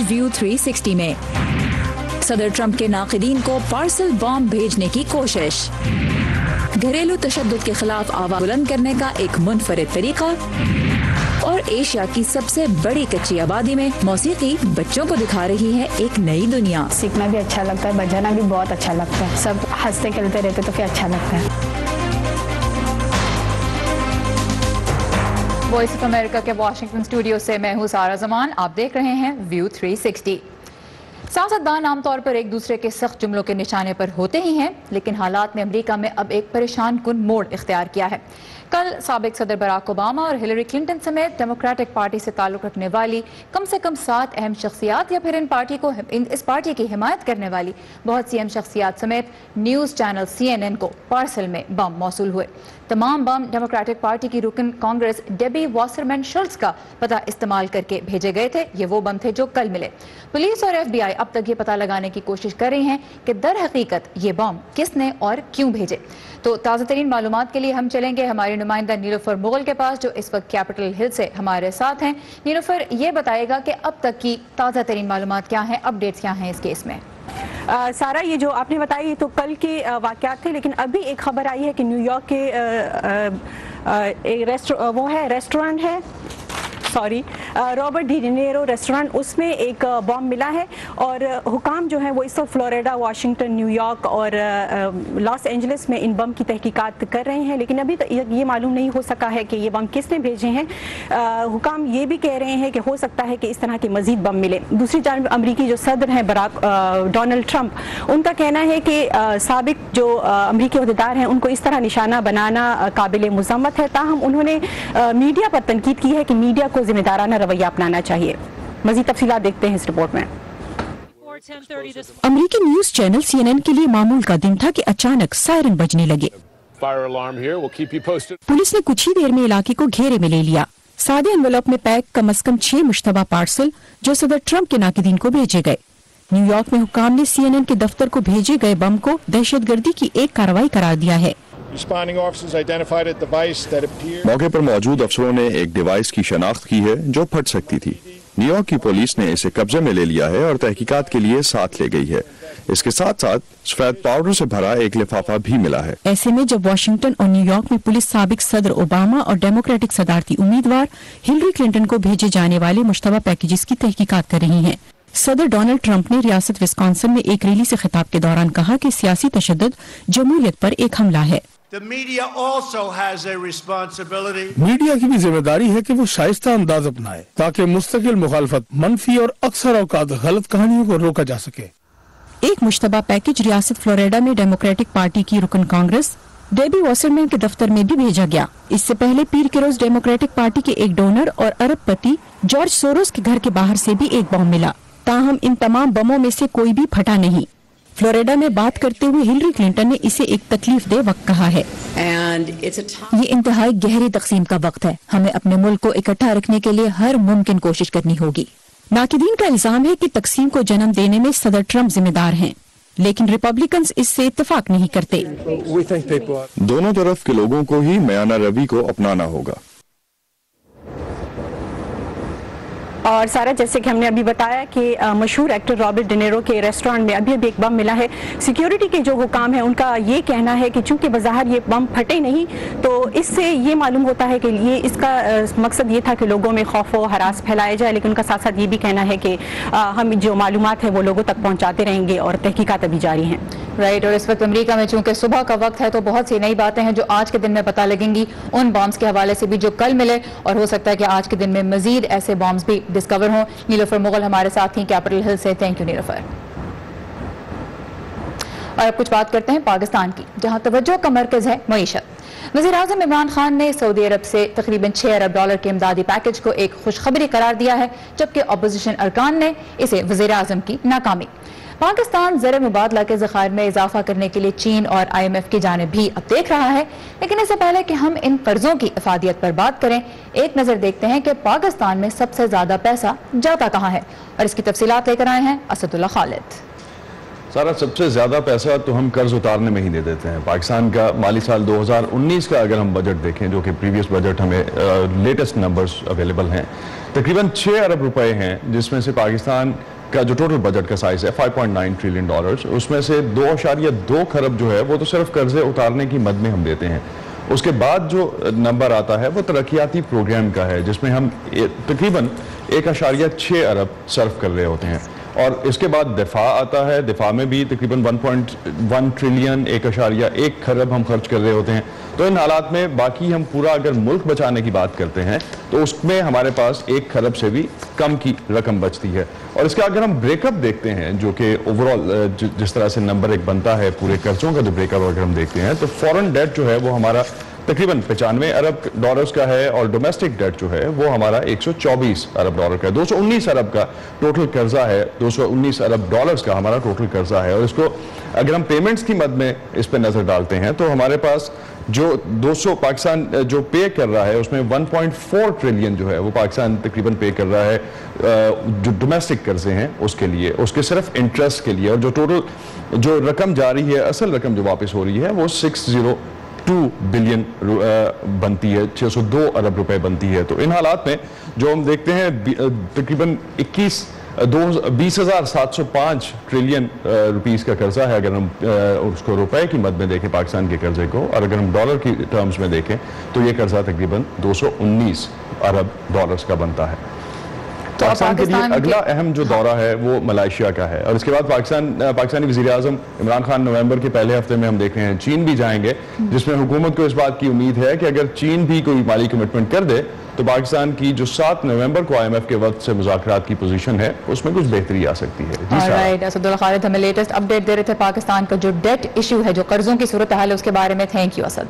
View 360 में। सदर Trump के नाक़िदीन को पार्सल बॉम्ब भेजने की कोशिश, घरेलू तशद्दुद के खिलाफ आवाज़ बुलंद करने का एक मुनफरिद तरीका, और एशिया की सबसे बड़ी कच्ची आबादी में मौसीकी बच्चों को दिखा रही है एक नई दुनिया। सीखना भी अच्छा लगता है, बजाना भी बहुत अच्छा लगता है, सब हंसते खेलते रहते तो क्या अच्छा लगता है। वॉइस ऑफ अमेरिका के वॉशिंगटन स्टूडियो से मैं हूँ सारा जमान। आप देख रहे हैं व्यू 360। सियासतदान आमतौर पर एक दूसरे के सख्त जुमलों के निशाने पर होते ही हैं, लेकिन हालात ने अमेरिका में अब एक परेशान कुन मोड़ इख्तियार किया है। कल साबिक सदर बराक ओबामा और हिलरी क्लिंटन समेत डेमोक्रेटिक पार्टी से ताल्लुक रखने वाली कम से कम 7 अहम शख्सियात या फिर इस पार्टी की हिमायत करने वाली बहुत सी अहम शख्सियात समेत न्यूज़ चैनल CNN को पार्सल में बम मौसूल हुए। तमाम बम डेमोक्रेटिक पार्टी की रुकन कांग्रेस डेबी वॉसरमैन शुल्ट्ज का पता इस्तेमाल करके भेजे गए थे। ये वो बम थे जो कल मिले। पुलिस और FBI अब तक ये पता लगाने की कोशिश कर रही हैं कि दर हकीकत ये बम किसने और क्यों भेजे। तो ताज़ा तरीन मालूमात के लिए हम चलेंगे हमारे नुमाइंदा नीलोफर मुगल के पास, जो इस वक्त कैपिटल हिल से हमारे साथ हैं। नीलोफर, ये बताएगा कि अब तक की ताज़ा तरीन मालूमात क्या हैं, अपडेट्स क्या हैं इस केस में? सारा, ये जो आपने बताया ये तो कल के वाक़यात थे, लेकिन अभी एक खबर आई है कि न्यूयॉर्क के एक रेस्टोरेंट है रॉबर्ट डी नीरो रेस्टोरेंट, उसमें एक बॉम्ब मिला है। और हुकाम जो है वो इस वक्त फ्लोरिडा, वाशिंगटन, न्यूयॉर्क और लॉस एंजलिस में इन बम की तहकीकात कर रहे हैं, लेकिन अभी तक ये मालूम नहीं हो सका है कि ये बम किसने भेजे हैं। हुकाम ये भी कह रहे हैं कि हो सकता है कि इस तरह के मजीद बम मिले। दूसरी जानब अमरीकी जो सदर हैं डोनाल्ड ट्रंप, उनका कहना है कि साबिक जो अमरीकी अहदेदार हैं उनको इस तरह निशाना बनाना काबिल मुज़म्मत है। ताहम उन्होंने मीडिया पर तनकीद की है कि मीडिया को जिम्मेदाराना रवैया अपनाना चाहिए। मज़ीद तफसीलात देखते हैं इस रिपोर्ट में। अमेरिकी न्यूज चैनल CNN के लिए मामूल का दिन था कि अचानक सायरन बजने लगे। पुलिस ने कुछ ही देर में इलाके को घेरे में ले लिया। सादे एनवेलप में पैक कम से कम 6 मुश्तबा पार्सल जो सदर ट्रंप के नाकिदीन को भेजे गए। न्यूयॉर्क में हुकाम ने CNN के दफ्तर को भेजे गए बम को दहशतगर्दी की एक कार्रवाई करार दिया है। मौके पर मौजूद अफसरों ने एक डिवाइस की शनाख्त की है जो फट सकती थी। न्यूयॉर्क की पुलिस ने इसे कब्जे में ले लिया है और तहकीकात के लिए साथ ले गई है। इसके साथ साथ सफेद पाउडर से भरा एक लिफाफा भी मिला है। ऐसे में जब वाशिंगटन और न्यूयॉर्क में पुलिस साबिक सदर ओबामा और डेमोक्रेटिक सदारती उम्मीदवार हिलरी क्लिंटन को भेजे जाने वाले मुश्तबा पैकेजेस की तहकीकात कर रही है। सदर डोनाल्ड ट्रंप ने रियासत विस्कॉन्सिन में एक रैली से खिताब के दौरान कहा कि सियासी तशद्दुद जमहूरियत पर एक हमला है। मीडिया की भी जिम्मेदारी है कि वो शाइस्ता अंदाज अपनाए ताकि मुस्तकिल मुखालफत, मनफी और अक्सर औकात गलत कहानियों को रोका जा सके। एक मुश्तबा पैकेज रियासत फ्लोरिडा में डेमोक्रेटिक पार्टी की रुकन कांग्रेस डेबी वॉसरमैन के दफ्तर में भी भेजा गया। इससे पहले पीर के रोज डेमोक्रेटिक पार्टी के एक डोनर और अरबपति जॉर्ज सोरोस के घर के बाहर से भी एक बम मिला। ताहम इन तमाम बमों में से कोई भी फटा नहीं। फ्लोरिडा में बात करते हुए हिलरी क्लिंटन ने इसे एक तकलीफदेह वक्त कहा है। ये इंतहाई गहरी तकसीम का वक्त है। हमें अपने मुल्क को इकट्ठा रखने के लिए हर मुमकिन कोशिश करनी होगी। नाकिदीन का इल्जाम है कि तकसीम को जन्म देने में सदर ट्रंप जिम्मेदार हैं, लेकिन रिपब्लिकन्स इससे इत्तेफाक नहीं करते। दोनों तरफ के लोगों को ही मयाना रवि को अपनाना होगा। और सारा, जैसे कि हमने अभी बताया कि मशहूर एक्टर रॉबर्ट डी नीरो के रेस्टोरेंट में अभी एक बम मिला है। सिक्योरिटी के जो हुकाम है उनका ये कहना है कि चूंकि बज़ाहिर ये बम फटे नहीं, तो इससे ये मालूम होता है कि ये इसका मकसद ये था कि लोगों में खौफ व हरास फैलाया जाए। लेकिन उनका साथ साथ ये भी कहना है कि हम जो मालूमात है वो लोगों तक पहुँचाते रहेंगे और तहकीकात अभी जारी हैं। राइट। और इस वक्त अमेरिका में चूंकि सुबह का वक्त है तो बहुत सी नई बातें हैं जो आज के दिन में पता लगेंगी उन बॉम्ब्स के हवाले से भी जो कल मिले, और हो सकता है कि आज के दिन में मजीद ऐसे बॉम्ब्स भी डिस्कवर हों। नीलोफर मुगल हमारे साथ थी कैपिटल हिल से। Thank you Nilofar. और अब कुछ बात करते हैं पाकिस्तान की, जहां तवज्जो का मरकज है मईशत। वज़ीर-ए-आज़म इमरान खान ने सऊदी अरब से तकरीबन $6 अरब के इमदादी पैकेज को एक खुशखबरी करार दिया है, जबकि अपोजिशन अरकान ने इसे वज़ीर-ए-आज़म की नाकामी। पाकिस्तान ज़र मुबादला के ज़खायर में इजाफा करने के लिए चीन और IMF की जानिब भी अब देख रहा है। लेकिन इससे पहले कि हम इन कर्जों की इफादियत पर बात करें, एक नज़र देखते हैं कि पाकिस्तान में सबसे ज़्यादा पैसा जाता कहाँ है, और इसकी तफसीलात लेकर आए हैं असदुल्ला खालिद। सारा, सबसे ज़्यादा पैसा तो हम कर्ज उतारने में ही दे देते हैं। पाकिस्तान का माली साल 2019 का अगर हम बजट देखें, जो कि प्रीवियस बजट हमें लेटेस्ट नंबर्स अवेलेबल हैं, तकरीबन 6 अरब रुपए हैं, जिसमें से पाकिस्तान का जो टोटल बजट का साइज है 5.9 ट्रिलियन डॉलर्स, उसमें से 2.2 खरब जो है वो तो सिर्फ कर्जे उतारने की मद में हम देते हैं। उसके बाद जो नंबर आता है वो तरक्याती प्रोग्राम का है, जिसमें हम तकरीबन 1.6 अरब सर्व कर रहे होते हैं। और इसके बाद दिफा आता है, दिफा में भी तकरीबन 1.1 ट्रिलियन 1.1 खरब हम खर्च कर रहे होते हैं। तो इन हालात में बाकी हम पूरा अगर मुल्क बचाने की बात करते हैं तो उसमें हमारे पास 1 खरब से भी कम की रकम बचती है। और इसका अगर हम ब्रेकअप देखते हैं, जो कि ओवरऑल जिस तरह से नंबर 1 बनता है पूरे कर्जों का जो ब्रेकअप अगर हम देखते हैं, तो फॉरेन डेट जो है वो हमारा तकरीबन 95 अरब डॉलर्स का है और डोमेस्टिक डेट जो है वो हमारा 124 अरब डॉलर का है। 219 अरब का टोटल कर्जा है, 219 अरब डॉलर्स का हमारा टोटल कर्जा है। और इसको अगर हम पेमेंट्स की मद में इस पर नजर डालते हैं तो हमारे पास जो 200 पाकिस्तान जो पे कर रहा है उसमें 1.4 ट्रिलियन जो है वो पाकिस्तान तकरीबन पे कर रहा है जो डोमेस्टिक कर्जे हैं उसके लिए, उसके सिर्फ इंटरेस्ट के लिए। और जो टोटल जो रकम जारी है, असल रकम जो वापस हो रही है वो 602 बिलियन बनती है, 602 अरब रुपए बनती है। तो इन हालात में जो हम देखते हैं तकरीबन 20,705 ट्रिलियन रुपीस का कर्जा है अगर हम उसको रुपए की मद में देखें पाकिस्तान के कर्जे को, और अगर हम डॉलर की टर्म्स में देखें तो ये कर्जा तकरीबन 219 अरब डॉलर्स का बनता है। तो पाकिस्तान के लिए अगला अहम जो दौरा है वो मलेशिया का है, और इसके बाद पाकिस्तानी वज़ीर आज़म इमरान खान नवंबर के पहले हफ्ते में हम देख रहे हैं चीन भी जाएंगे, जिसमें हुकूमत को इस बात की उम्मीद है कि अगर चीन भी कोई माली कमिटमेंट कर दे तो पाकिस्तान की जो 7 नवंबर को IMF के वक्त से मुज़ाकरात की पोजीशन है उसमें कुछ बेहतरी आ सकती है। ऑलराइट, असदुल्ला खालिद हमें लेटेस्ट अपडेट दे रहे थे पाकिस्तान का जो डेट इशू है, जो कर्जों की सूरत हाल है उसके बारे में। Thank you Asad.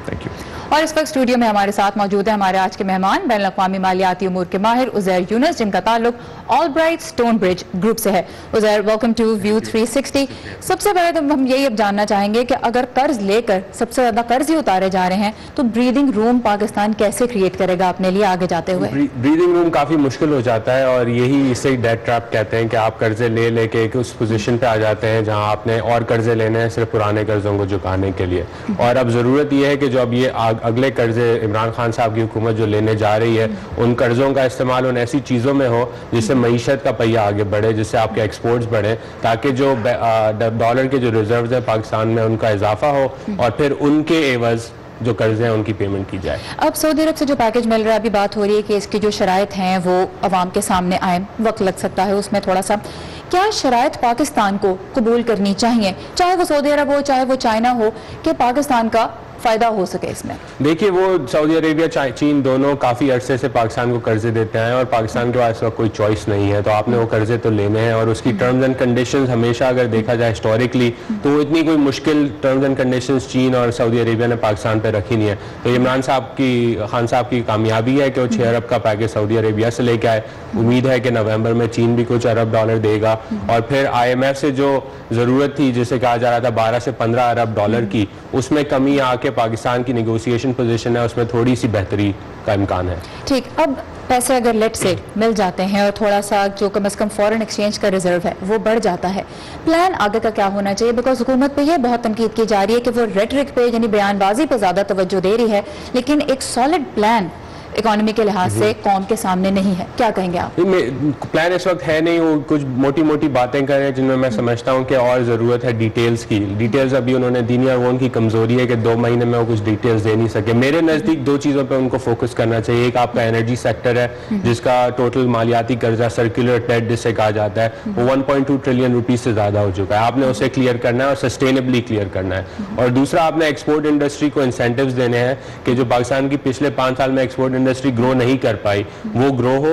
Thank you. और इस वक्त स्टूडियो में हमारे साथ मौजूद है हमारे आज के मेहमान, बैनुल अक़वामी मालियाती उमूर के माहिर उज़ैर यूनुस, जिनका ताल्लुक ऑलब्राइट स्टोनब्रिज ग्रुप से है। Uzair, welcome to View 360। सबसे पहले तो हम यही अब जानना चाहेंगे कि अगर कर्ज लेकर सबसे ज्यादा कर्ज ही उतारे जा रहे हैं तो ब्रीदिंग रूम पाकिस्तान कैसे क्रिएट करेगा अपने लिए आगे जाते हुए? ब्रीदिंग रूम काफी मुश्किल हो जाता है, और यही इसे डेट ट्रैप कहते हैं कि आप कर्जे ले लेके एक उस पोजीशन पे आ जाते हैं जहां आपने और कर्जे लेने हैं सिर्फ पुराने कर्जों को चुकाने के लिए। और अब जरूरत यह है कि जो अब ये अगले कर्जे इमरान खान साहब की हुकूमत जो लेने जा रही है, उन कर्जों का इस्तेमाल उन ऐसी चीज़ों में हो जिससे मईशत का पहिया आगे बढ़े, जिससे आपके एक्सपोर्ट्स बढ़े, ताकि जो डॉलर के जो रिजर्व्स है पाकिस्तान में उनका इजाफा हो और फिर उनके एवज जो कर्जे हैं उनकी पेमेंट की जाए। अब सऊदी अरब से जो पैकेज मिल रहा है, अभी बात हो रही है कि इसकी जो शराइत हैं वो अवाम के सामने आए, वक्त लग सकता है उसमें थोड़ा सा। क्या शराइत पाकिस्तान को कबूल करनी चाहिए, चाहे वो सऊदी अरब हो चाहे वो चाइना हो, कि पाकिस्तान का फायदा हो सके इसमें? देखिए, वो सऊदी अरेबिया चीन दोनों काफ़ी अरसे से पाकिस्तान को कर्जे देते हैं और पाकिस्तान के पास कोई चॉइस नहीं है, तो आपने वो कर्जे तो लेने हैं। और उसकी टर्म्स एंड कंडीशंस हमेशा अगर देखा जाए हिस्टोरिकली तो इतनी कोई मुश्किल टर्म्स एंड कंडीशंस चीन और सऊदी अरेबिया ने पाकिस्तान पे रखी नहीं है। तो इमरान खान साहब की कामयाबी है कि वो 6 अरब का पैकेज सऊदी अरेबिया से लेके आए। उम्मीद है कि नवंबर में चीन भी कुछ अरब डॉलर देगा, और फिर IMF से जो ज़रूरत थी जिसे कहा जा रहा था 12 से 15 अरब डॉलर की, उसमें कमी आके पाकिस्तान की नेगोशिएशन पोजीशन है उसमें थोड़ी सी बेहतरी का इम्कान है। ठीक, अब पैसे अगर लेट से मिल जाते हैं और थोड़ा सा जो कम से कम फॉरेन एक्सचेंज का रिजर्व है वो बढ़ जाता है, प्लान आगे का क्या होना चाहिए? बिकॉज हुकूमत पे ये बहुत तनकीद की जा रही है कि वो रेटरिक पे यानी बयानबाजी पे ज्यादा तवज्जो दे रही है, लेकिन एक सॉलिड प्लान इकोनॉमी के लिहाज से कौम के सामने नहीं है। क्या कहेंगे आप? प्लान इस वक्त है नहीं, वो कुछ मोटी मोटी बातें कर रहे हैं जिनमें मैं समझता हूँ कि और ज़रूरत है डिटेल्स की। डिटेल्स अभी उन्होंने दी नहीं, और वो उनकी कमजोरी है कि 2 महीने में वो कुछ डिटेल्स दे नहीं सके। मेरे नज़दीक 2 चीज़ों पर उनको फोकस करना चाहिए। एक आपका एनर्जी सेक्टर है जिसका टोटल मालियाती कर्जा सर्कुलर डेट जिसे कहा जाता है वो 1.2 ट्रिलियन रुपीज़ से ज़्यादा हो चुका है। आपने उसे क्लियर करना है और सस्टेनेबली क्लियर करना है। और दूसरा, आपने एक्सपोर्ट इंडस्ट्री को इंसेंटिव्स देने हैं कि जो पाकिस्तान की पिछले 5 साल में एक्सपोर्ट इंडस्ट्री ग्रो नहीं कर पाई वो ग्रो हो।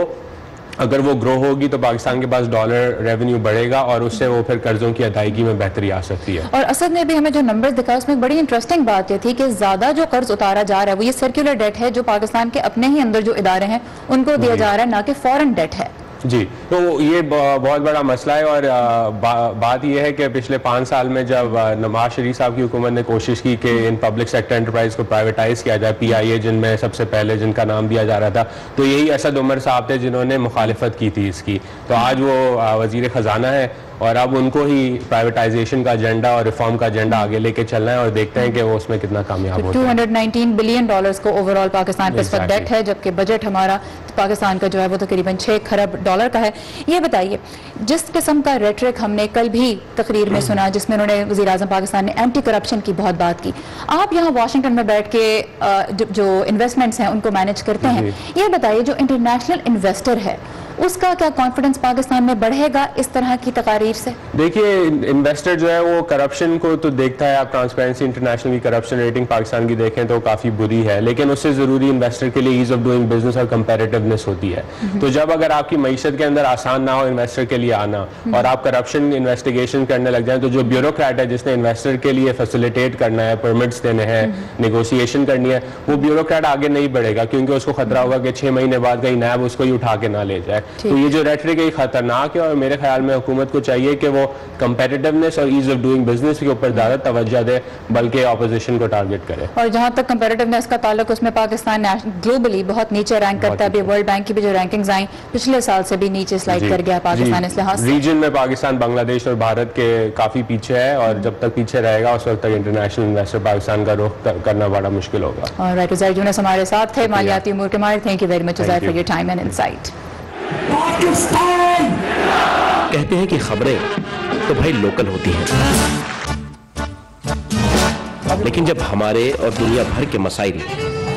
अगर वो ग्रो होगी तो पाकिस्तान के पास डॉलर रेवेन्यू बढ़ेगा और उससे वो फिर कर्जों की अदायगी में बेहतरी आ सकती है। और असद ने भी हमें जो नंबर्स दिखाया उसमें बड़ी इंटरेस्टिंग बात ये थी कि ज्यादा जो कर्ज उतारा जा रहा है वो ये सर्कुलर डेट है जो पाकिस्तान के अपने ही अंदर जो इदारे हैं उनको दिया जा रहा है, ना कि फॉरेन डेट है। जी, तो ये बहुत बड़ा मसला है। और बात यह है कि पिछले 5 साल में जब नवाज शरीफ साहब की हुकूमत ने कोशिश की कि इन पब्लिक सेक्टर एंटरप्राइज को प्राइवेटाइज किया जाए, PIA जिनमें सबसे पहले जिनका नाम दिया जा रहा था, तो यही असद उमर साहब थे जिन्होंने मुखालिफत की थी इसकी। तो आज वो वजीर ख़जाना है और अब उनको ही प्राइवेटाइजेशन का एजेंडा और रिफॉर्म का एजेंडा आगे लेके चलना है और देखते हैं कि वो उसमें कितना कामयाब होता है। $219 बिलियन को ओवरऑल पाकिस्तान पे इस वक्त डेट है, जबकि बजट हमारा पाकिस्तान का जो है वो तकरीबन $6 खरब का है। ये बताइए, जिस किस्म का रेटरिक हमने कल भी तकरीर में सुना जिसमें उन्होंने वज़ीर आज़म पाकिस्तान ने एंटी करप्शन की बहुत बात की, आप यहाँ वाशिंगटन में बैठ के जो इन्वेस्टमेंट्स हैं उनको मैनेज करते हैं, ये बताइए जो इंटरनेशनल इन्वेस्टर है उसका क्या कॉन्फिडेंस पाकिस्तान में बढ़ेगा इस तरह की तकारीर से? देखिए, इन्वेस्टर जो है वो करप्शन को तो देखता है। आप ट्रांसपेरेंसी इंटरनेशनल की करप्शन रेटिंग पाकिस्तान की देखें तो काफ़ी बुरी है, लेकिन उससे ज़रूरी इन्वेस्टर के लिए ईज ऑफ डूइंग बिजनेस और कंपेरेटिवनेस होती है। तो जब अगर आपकी मईशत के अंदर आसान ना हो इन्वेस्टर के लिए आना और आप करप्शन इन्वेस्टिगेशन करने लग जाए, तो जो ब्यूरोक्रेट है जिसने इन्वेस्टर के लिए फैसिलिटेट करना है, परमिट्स देने हैं, नेगोशिएशन करनी है, वो ब्यूरोक्रेट आगे नहीं बढ़ेगा क्योंकि उसको खतरा होगा कि 6 महीने बाद कहीं नैब उसको ही उठा के ना ले जाए। तो ये जो रेटरिक है खतरनाक है और मेरे ख्याल में हुकूमत को चाहिए कि वो कंपेटिटिवनेस और ईज ऑफ डूइंग बिजनेस के ऊपर ज्यादा तवज्जो दे, बल्कि ऑपोजिशन को टारगेट करे। और जहां तक कंपेटिटिवनेस का ताल्लुक, उसमें पाकिस्तान ग्लोबली बहुत नीचे रैंक करता है। अभी वर्ल्ड बैंक की भी जो रैंकिंग्स आई पिछले साल से भी नीचे स्लाइड कर गया पाकिस्तान इस लिहाज से। रीजन में पाकिस्तान बांग्लादेश और भारत के काफी पीछे है और जब तक पीछे रहेगा उस वक्त तक इंटरनेशनल इन्वेस्टर पाकिस्तान का रुख करना बड़ा मुश्किल होगा। और राइट उज़ैर यूनुस हमारे साथ थे, मालियाती उमूर के माहिर। Thank you very much Uzair for your time and insight. कहते हैं कि खबरें तो भाई लोकल होती हैं, लेकिन जब हमारे और दुनिया भर के मसाइल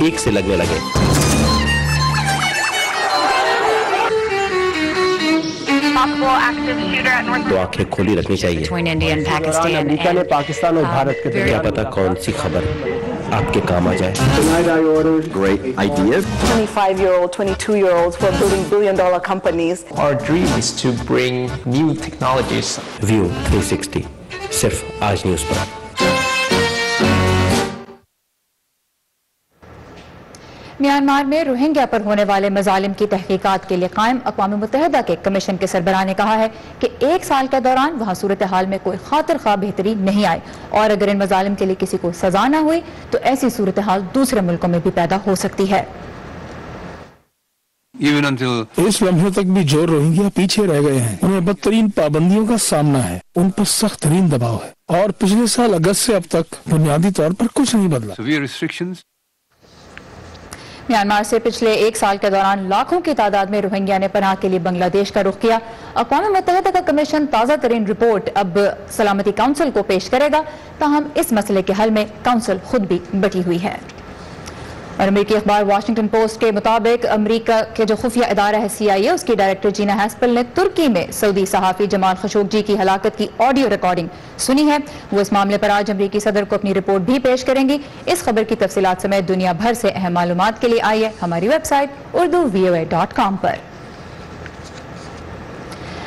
एक से लगने लगे तो आंखें खोली रखनी चाहिए। अमेरिका ने पाकिस्तान और भारत के क्या पता कौन सी खबर आपके काम आ जाए। Great ideas. 25-year-old, 22-year-olds who are building billion-dollar companies. Our dream is to bring new technologies. View 360 सिर्फ आज न्यूज़ पर। म्यांमार में रोहिंग्या पर होने वाले मजालिम की तहकीकात के लिए कायम अक़वाम मुत्तहिदा के कमीशन के सरबराह ने कहा है कि 1 साल के दौरान वहाँ सूरत हाल में कोई खातिर खा बेहतरी नहीं आई और अगर इन मजालिम के लिए किसी को सजा न हुई तो ऐसी सूरत हाल दूसरे मुल्कों में भी पैदा हो सकती है। इस लम्हे तक भी जो रोहिंग्या पीछे रह गए हैं उन्हें बदतरीन पाबंदियों का सामना है, उन पर सख्त तरीन दबाव है और पिछले साल अगस्त से अब तक बुनियादी तौर पर कुछ नहीं बदला। म्यांमार से पिछले 1 साल के दौरान लाखों की तादाद में रोहिंग्या ने पनाह के लिए बांग्लादेश का रुख किया। अक़वाम मुत्तहिदा का कमीशन ताज़ा तरीन रिपोर्ट अब सलामती काउंसिल को पेश करेगा, ताहम इस मसले के हल में काउंसिल खुद भी बटी हुई है। और अमेरिकी अखबार वाशिंगटन पोस्ट के मुताबिक अमेरिका के जो खुफिया इदारा है CIA, उसकी डायरेक्टर जीना हैस्पल ने तुर्की में सऊदी सहाफ़ी जमाल खशोगी की हलाकत की ऑडियो रिकॉर्डिंग सुनी है। वो इस मामले पर आज अमेरिकी सदर को अपनी रिपोर्ट भी पेश करेंगी। इस खबर की तफसीलात समेत दुनिया भर से अहम मालूमात के लिए आइए हमारी वेबसाइट urdu.voa.com पर।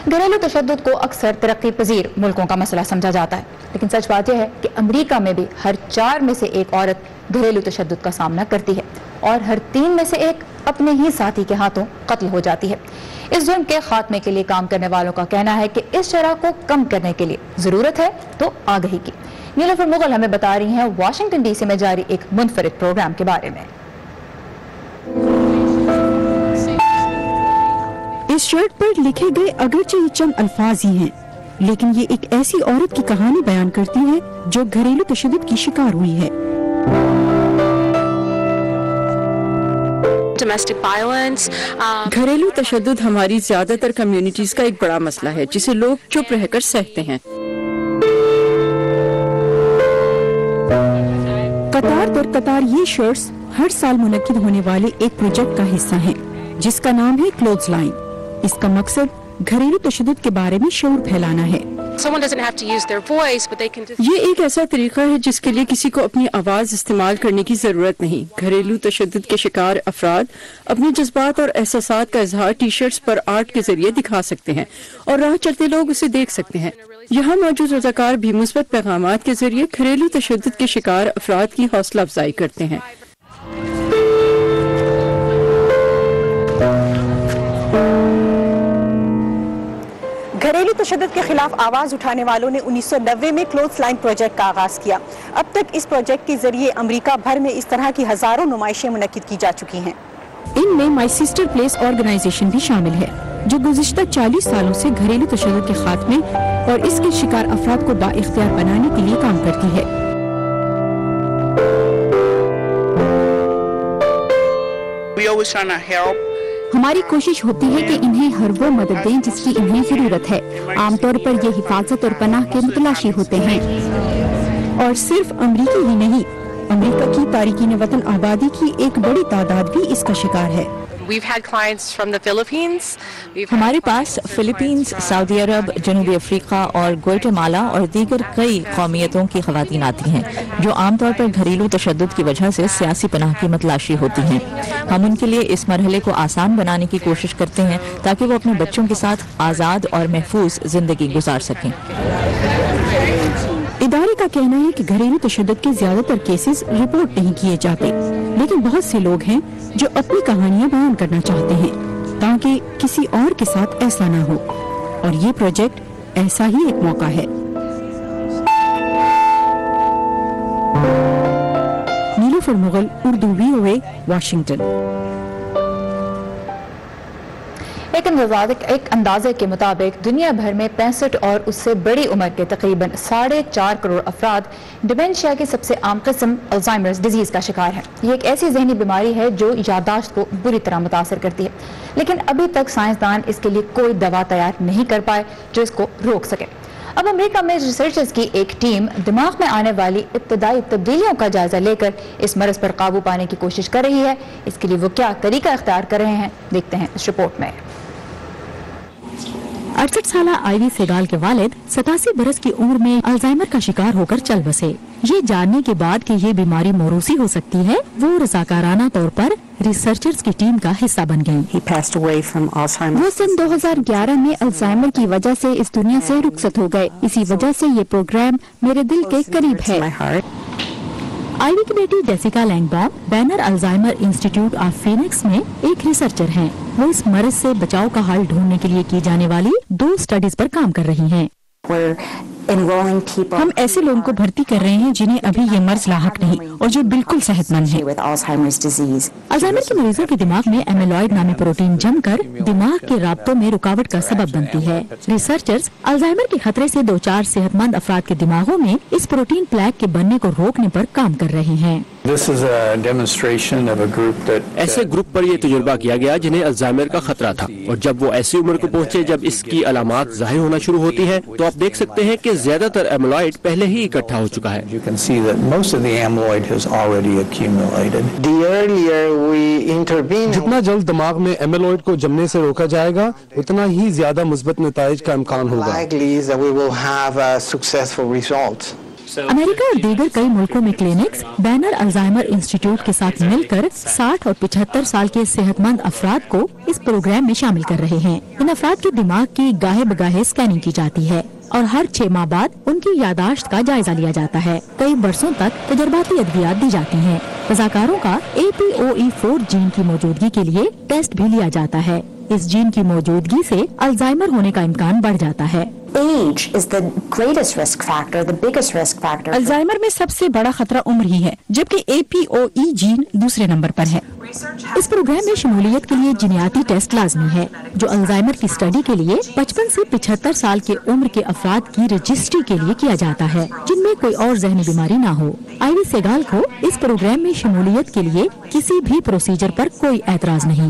घरेलू तशद्दुद को अक्सर तरक्की पजीर मुल्कों का मसला समझा जाता है, लेकिन सच बात यह है कि अमेरिका में भी हर 4 में से 1 औरत घरेलू तशद्दुद का सामना करती है और हर 3 में से 1 अपने ही साथी के हाथों कत्ल हो जाती है। इस जुर्म के खात्मे के लिए काम करने वालों का कहना है कि इस शरह को कम करने के लिए जरूरत है तो आगाही की। नीलूफर मुगल हमें बता रही हैं वाशिंगटन DC में जारी एक मुनफरिद प्रोग्राम के बारे में। इस शर्ट पर लिखे गए अगरचे ये चंद अल्फाज ही हैं, लेकिन ये एक ऐसी औरत की कहानी बयान करती है जो घरेलू तशद्दुद की शिकार हुई है। घरेलू तशद्दुद हमारी ज्यादातर कम्युनिटीज का एक बड़ा मसला है जिसे लोग चुप रहकर सहते हैं। कतार दर कतार ये शर्ट्स हर साल मुनक्किद होने वाले एक प्रोजेक्ट का हिस्सा हैं, जिसका नाम है क्लोथ्स लाइन। इसका मकसद घरेलू तशद्दुद के बारे में शऊर फैलाना है। ये एक ऐसा तरीका है जिसके लिए किसी को अपनी आवाज इस्तेमाल करने की जरूरत नहीं। घरेलू तशद्दुद के शिकार अफराद अपने जज्बात और एहसासात का इजहार टी-शर्ट्स पर आर्ट के जरिए दिखा सकते हैं और राह चलते लोग उसे देख सकते हैं। यहाँ मौजूद रज़ाकार भी मुस्बत पैगामात के जरिए घरेलू तशद्दुद के शिकार अफराद की हौसला अफजाई करते हैं। घरेलू तशद्दुद के खिलाफ आवाज उठाने वालों ने 1990 में क्लोथ्स लाइन प्रोजेक्ट का आगाज किया। अब तक इस प्रोजेक्ट के जरिए अमेरिका भर में इस तरह की हजारों नुमाइशें मुनक्किद की जा चुकी हैं। इनमें माई सिस्टर प्लेस ऑर्गेनाइजेशन भी शामिल है, जो गुज़िश्ता 40 सालों से घरेलू तशद्दुद के खात्मे और इसके शिकार अफराद को बाइख्तियार बनाने के लिए काम करती है। हमारी कोशिश होती है कि इन्हें हर वो मदद दें जिसकी इन्हें जरूरत है। आमतौर पर ये हिफाजत और पनाह के मुतलाशी होते हैं, और सिर्फ अमरीकी ही नहीं, अमरीका की तारिकीन वतन आबादी की एक बड़ी तादाद भी इसका शिकार है। हमारे पास फिलीपींस, सऊदी अरब, जनूबी अफ्रीका और ग्वाटेमाला और दीगर कई कौमियतों की खवातीन आती हैं जो आमतौर पर घरेलू तशद्दुद की वजह से सियासी पनाह की मतलाशी होती हैं। हम उनके लिए इस मरहले को आसान बनाने की कोशिश करते हैं ताकि वो अपने बच्चों के साथ आज़ाद और महफूज जिंदगी गुजार सकें। इदारे का कहना है कि घरेलू तशद्दुद के ज्यादातर केसेस रिपोर्ट नहीं किए जाते, लेकिन बहुत से लोग हैं जो अपनी कहानियां बयान करना चाहते हैं ताकि किसी और के साथ ऐसा ना हो, और ये प्रोजेक्ट ऐसा ही एक मौका है। Nilufar Mughal, Urdu VOA, Washington. एक अंदाजे के मुताबिक दुनिया भर में 65 और उससे बड़ी उम्र के तकरीबन 4.5 करोड़ अफराद डिमेंशिया की सबसे आम किस्म अल्जाइमर्स डिजीज का शिकार है। ये एक ऐसी जहनी बीमारी है जो याददाश्त को बुरी तरह मुतासर करती है, लेकिन अभी तक साइंसदान इसके लिए कोई दवा तैयार नहीं कर पाए जो इसको रोक सके। अब अमेरिका में रिसर्चर्स की एक टीम दिमाग में आने वाली इब्तदाई तब्दीलियों का जायजा लेकर इस मर्ज पर काबू पाने की कोशिश कर रही है। इसके लिए वो क्या तरीका इख्तियार कर रहे हैं, देखते हैं इस रिपोर्ट में। 68 साला आइवी सेगाल के वालिद 87 बरस की उम्र में अल्जाइमर का शिकार होकर चल बसे। ये जानने के बाद कि ये बीमारी मौरूसी हो सकती है, वो रज़ाकाराना तौर पर रिसर्चर्स की टीम का हिस्सा बन गए। वो सन 2011 में अल्जाइमर की वजह से इस दुनिया से रुखसत हो गए। इसी वजह से ये प्रोग्राम मेरे दिल के करीब है। आइवी की बेटी Jessica Langbaum Banner Alzheimer Institute of Phoenix में एक रिसर्चर हैं। वो इस मर्ज से बचाव का हल ढूंढने के लिए की जाने वाली 2 स्टडीज पर काम कर रही हैं। हम ऐसे लोगों को भर्ती कर रहे हैं जिन्हें अभी ये मर्ज लाहक नहीं और जो बिल्कुल सेहतमंद हैं। अल्जाइमर के मरीजों के दिमाग में एमिलॉइड नामी प्रोटीन जमकर दिमाग के राब्तों में रुकावट का सबब बनती है। रिसर्चर्स अल्जाइमर के खतरे से 2-4 सेहतमंद अफराद के दिमागों में इस प्रोटीन प्लेक के बनने को रोकने पर काम कर रहे हैं। ऐसे ग्रुप पर यह तजुर्बा किया गया जिन्हें अल्जाइमर का खतरा था, और जब वो ऐसी उम्र को पहुँचे जब इसकी अलामात जाहिर होना शुरू होती है, तो आप देख सकते हैं कि ज्यादातर एमिलॉइड पहले ही इकट्ठा हो चुका है। जितना जल्द दिमाग में एमिलॉइड को जमने से रोका जाएगा, उतना ही ज्यादा मुस्बत नताइज का इम्कान होगा। अमेरिका और दीगर कई मुल्कों में क्लिनिक्स बैनर अल्जाइमर इंस्टीट्यूट के साथ मिलकर 60 और 75 साल के सेहतमंद अफराद को इस प्रोग्राम में शामिल कर रहे हैं। इन अफराद के दिमाग की गाहे बगाहे स्कैनिंग की जाती है और हर 6 माह बाद उनकी यादाश्त का जायजा लिया जाता है। कई बरसों तक तजर्बाती अद्वियात दी जाती हैं। रज़ाकारों का APOE4 जीन की मौजूदगी के लिए टेस्ट भी लिया जाता है। इस जीन की मौजूदगी से अल्जाइमर होने का इम्कान बढ़ जाता है। अल्जाइमर में सबसे बड़ा खतरा उम्र ही है, जबकि APOE जीन दूसरे नंबर पर है। इस प्रोग्राम में शमूलियत के लिए जीनियाती टेस्ट लाजमी है, जो अल्जाइमर की स्टडी के लिए 55 से 75 साल के उम्र के अफराद की रजिस्ट्री के लिए किया जाता है, जिनमें कोई और जहनी बीमारी ना हो। आइवी सेगाल को इस प्रोग्राम में शमूलियत के लिए किसी भी प्रोसीजर पर कोई एतराज नहीं।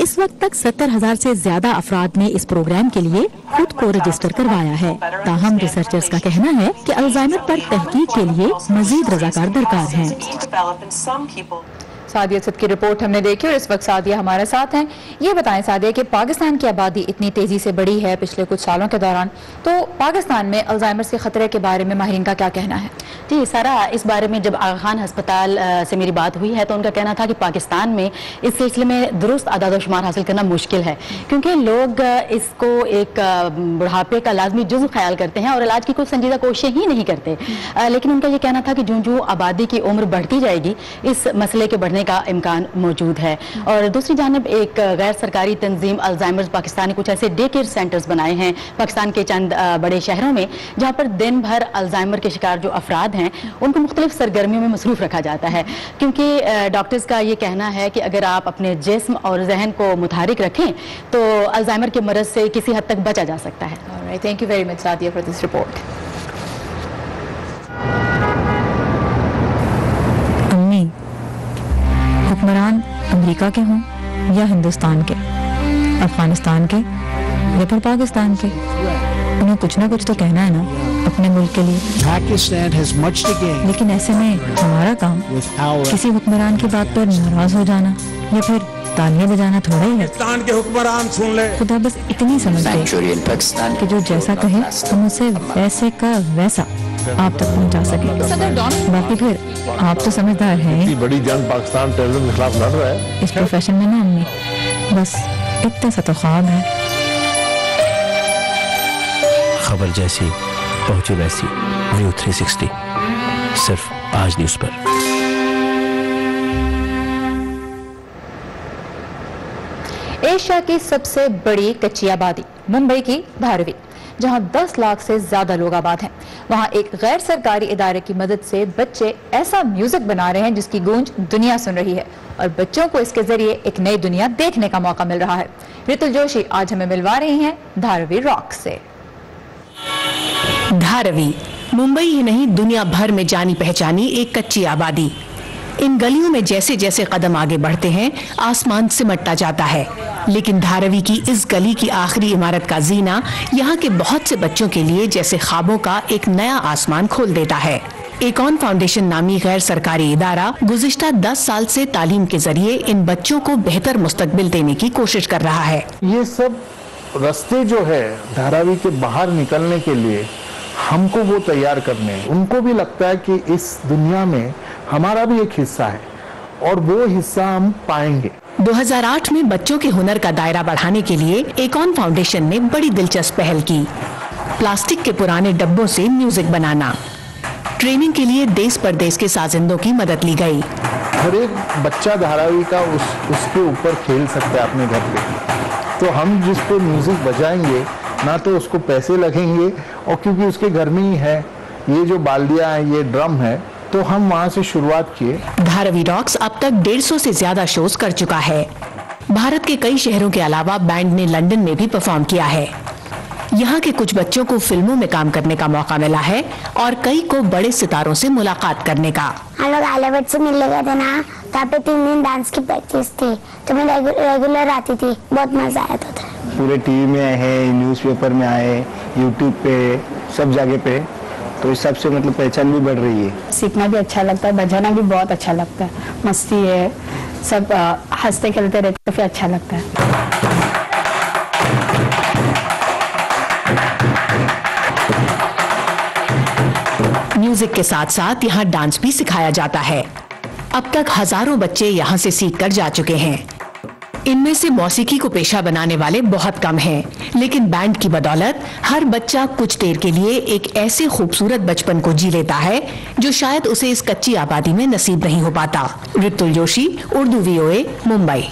इस वक्त तक 70,000 से ज्यादा अफराद ने इस प्रोग्राम के लिए खुद को रजिस्टर करवाया है। ताहम रिसर्चर्स का कहना है कि अल्जाइमर पर तहकीक के लिए मजीद रज़ाकार दरकार हैं। सादिया सद की रिपोर्ट हमने देखी और इस वक्त सादिया हमारे साथ हैं। ये बताएं सादिया कि पाकिस्तान की आबादी इतनी तेजी से बढ़ी है पिछले कुछ सालों के दौरान, तो पाकिस्तान में अल्जाइमर के खतरे के बारे में माहिरीन का क्या कहना है? जी सारा, इस बारे में जब आगा खान अस्पताल से मेरी बात हुई है तो उनका कहना था कि पाकिस्तान में इस सिलसिले में दुरुस्त आदाद-ओ-शुमार हासिल करना मुश्किल है, क्योंकि लोग इसको एक बुढ़ापे का लाजमी जुज़्व ख्याल करते हैं और इलाज की कोई संजीदा कोशिशें ही नहीं करते। लेकिन उनका ये कहना था कि जो आबादी की उम्र बढ़ती जाएगी, इस मसले के बढ़ने का इम्कान मौजूद है। और दूसरी जानिब एक गैर सरकारी तंजीम अल्जाइमर्स पाकिस्तान ने कुछ ऐसे डे केयर सेंटर्स बनाए हैं पाकिस्तान के चंद बड़े शहरों में, जहाँ पर दिन भर अल्जाइमर के शिकार जो अफराद हैं उनको मुख्तलिफ सरगर्मियों में मसरूफ़ रखा जाता है, क्योंकि डॉक्टर्स का ये कहना है कि अगर आप अपने जिस्म और जहन को मुतहरिक रखें तो अल्जाइमर के मरज़ से किसी हद तक बचा जा सकता है। Thank you very much Sadia for this report. अम्मी, हुक्मरान अमेरिका के हों या हिंदुस्तान के, अफगानिस्तान के या फिर पाकिस्तान के, उन्हें कुछ ना कुछ तो कहना है ना अपने मुल्क के लिए। लेकिन ऐसे में हमारा काम किसी हुक्मरान की बात पर नाराज हो जाना या फिर तालियां बजाना थोड़ा ही है। पाकिस्तान के हुक्मरान सुन ले। खुदा बस इतनी समझ दे कि जो जैसा कहे हम उसे वैसे का वैसा आप तक पहुंचा सके। बाकी फिर आप तो समझदार हैं। बड़ी जंग पाकिस्तान टेररिज्म के खिलाफ लड़ रहा है। इस प्रोफेशन में ना अम्मी, बस इतना सा तो ख्वाब है। खबर जैसी पहुंची वैसी, व्यू 360 सिर्फ आज न्यूज़ पर। एशिया की सबसे बड़ी कच्ची आबादी मुंबई की धारावी, जहां 10 लाख से ज्यादा लोग आबाद हैं, वहां एक गैर सरकारी इदारे की मदद से बच्चे ऐसा म्यूजिक बना रहे हैं जिसकी गूंज दुनिया सुन रही है और बच्चों को इसके जरिए एक नई दुनिया देखने का मौका मिल रहा है। ऋतुल जोशी आज हमें मिलवा रही हैं धारावी रॉक से। धारावी मुंबई ही नहीं दुनिया भर में जानी पहचानी एक कच्ची आबादी। इन गलियों में जैसे जैसे कदम आगे बढ़ते हैं आसमान सिमटता जाता है, लेकिन धारावी की इस गली की आखिरी इमारत का जीना यहाँ के बहुत से बच्चों के लिए जैसे ख्वाबों का एक नया आसमान खोल देता है। एकोन फाउंडेशन नामी गैर सरकारी इदारा गुज़िश्ता 10 साल से तालीम के जरिए इन बच्चों को बेहतर मुस्तकबिल देने की कोशिश कर रहा है। ये सब रास्ते जो है धारावी के बाहर निकलने के लिए हमको वो तैयार करने हैं। उनको भी लगता है कि इस दुनिया में हमारा भी एक हिस्सा है और वो हिस्सा हम पाएंगे। 2008 में बच्चों के हुनर का दायरा बढ़ाने के लिए एकोन फाउंडेशन ने बड़ी दिलचस्प पहल की। प्लास्टिक के पुराने डब्बों से म्यूजिक बनाना, ट्रेनिंग के लिए देश परदेश के साजिंदों की मदद ली गई। हर एक बच्चा धारावी का उसके ऊपर खेल सकता है अपने घर पे, तो हम जिस पे म्यूजिक बजाएंगे ना तो उसको पैसे लगेंगे और क्योंकि उसके घर में ही है ये जो बाल्दियां है, ये ड्रम है, तो हम वहाँ से शुरुआत किए। धारावी रॉक्स अब तक 150 से ज्यादा शोज कर चुका है। भारत के कई शहरों के अलावा बैंड ने लंदन में भी परफॉर्म किया है। यहाँ के कुछ बच्चों को फिल्मों में काम करने का मौका मिला है और कई को बड़े सितारों से मुलाकात करने का। हम लोग आलियाभट्ट से मिलने गए थे ना, तहाँ पे 3 दिन डांस की प्रैक्टिस थी, तो मैं रेगुलर आती थी, बहुत मजा आया था। पूरे टीवी में आए हैं, न्यूज़पेपर में आए, यूट्यूब पे, सब जगह पे, तो इस सबसे मतलब पहचान भी बढ़ रही है। सीखना भी अच्छा लगता है, बजाना भी बहुत अच्छा लगता है, मस्ती है, सब हंसते खेलते रहते तो फिर अच्छा लगता है। म्यूजिक के साथ साथ यहाँ डांस भी सिखाया जाता है। अब तक हजारों बच्चे यहाँ से सीख कर जा चुके हैं। इनमें से मौसीकी को पेशा बनाने वाले बहुत कम हैं, लेकिन बैंड की बदौलत हर बच्चा कुछ देर के लिए एक ऐसे खूबसूरत बचपन को जी लेता है जो शायद उसे इस कच्ची आबादी में नसीब नहीं हो पाता। ऋतुल जोशी, उर्दू VOA, मुंबई।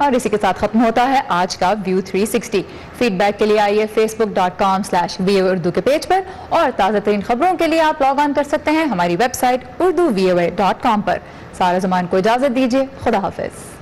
और इसी के साथ खत्म होता है आज का व्यू 360। फीडबैक के लिए आइए facebook.com/VOA उर्दू के पेज पर और ताज़ा तरीन खबरों के लिए आप लॉग ऑन कर सकते हैं हमारी वेबसाइट urduvoa.com पर। सारा ज़मान को इजाज़त दीजिए, खुदा हाफिज़।